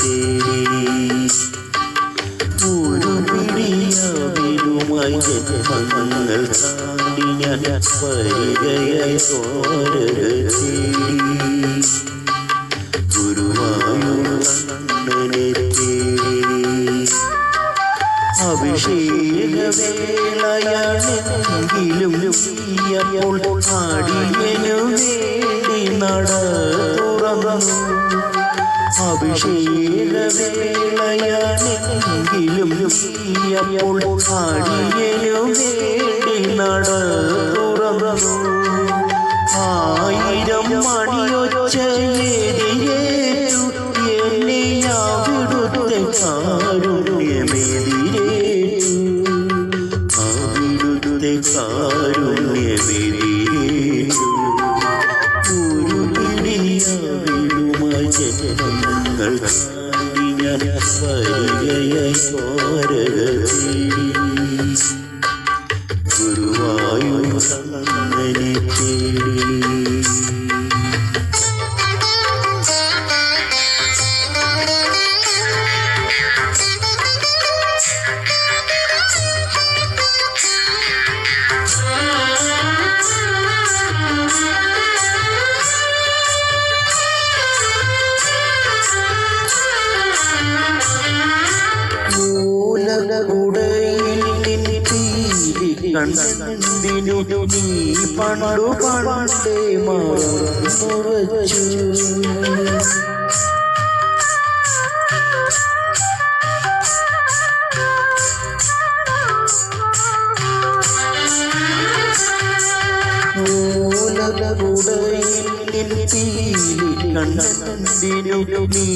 തേടി ഒരു പിടിയാവിലുമായി ജന്മങ്ങൾ താണ്ടി ഞാൻ വരികയായി സ്വാരക തേടി ഗുരുവായൂർ കണ്ണനെ തേടി അഭിഷേകവേളയാണെങ്കിലും നീയപ്പോൾ അടിയനു വേണ്ടി നട തുറന്നു അഭിഷേകവേളയാണെങ്കിലും നീയപ്പോൾ അടിയനു വേണ്ടി നട തുറന്നു ആയിരം മണിയൊച്ചയേറിയേറ്റു എന്നെ അവിടുത്തെ കാരുണ്യമെതിരേറ്റു അവിടുത്തെ കാരുണ്യമെതിരേറ്റു ഒരു പിടിയാവിലുമായി ജന്മങ്ങൾ താണ്ടി ഞാൻ വരികയായി സ്വാരക തേടി ഗുരുവായൂർ കണ്ണനെ തേടി കണ്ടിനു നീ പണ്ടു പണ്ടേ മറച്ചു കണ്ടിനു നീ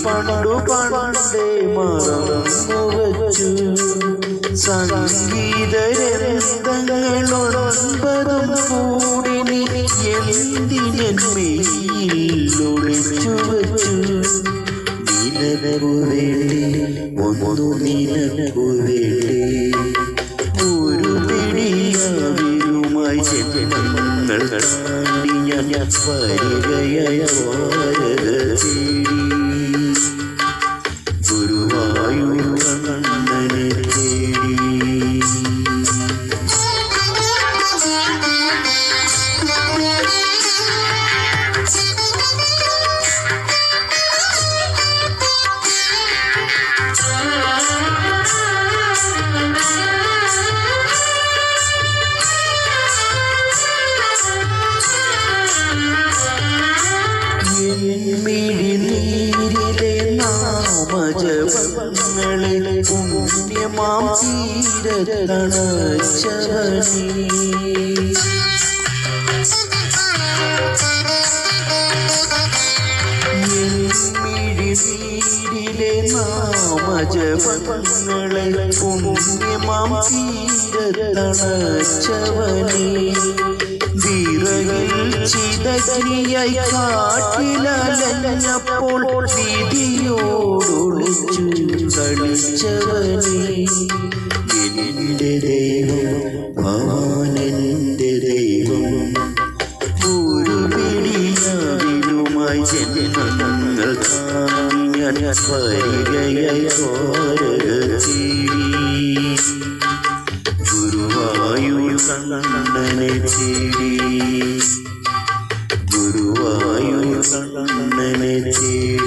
പണ്ടു പണ്ടേ മറച്ചു സംഗീതരംഗങ്ങളൊമ്പതും കൂടി നീ എന്തിനൊളിച്ചു വച്ചു നിനക്കു വേണ്ടി ഒന്നു നിനക്കു വേണ്ടി ഒരു പിടിയാവിലുമായി ജന്മങ്ങൾ താണ്ടി ഞാൻ വരികയായി സ്വാരക തേടി ഗുരുവായൂർ കണ്ണനെ തേടി മിഴിനീരിലെ നാമജപങ്ങളെ പുണ്യമാം തീരത്തണച്ചവനേ മിഴിനീരിലെ നാമജപങ്ങളെ പുണ്യമാം തീരത്തണച്ചവനേ വിറകിൽ ചിതഗ്നിയായി കാട്ടിലലഞ്ഞപ്പോൾ വിധിയോടൊളിച്ചു കളിച്ചവനേ എന്റെ ദൈവം ഭവാനെന്റെ ദൈവം ഒരു പിടിയാവിലുമായി ജന്മങ്ങൾ താണ്ടി ഞാൻ വരികയായി സ്വാരക തേടി ഗുരുവായൂർ കണ്ണനെ തേടി ഗുരുവായൂർ കണ്ണനെ തേടി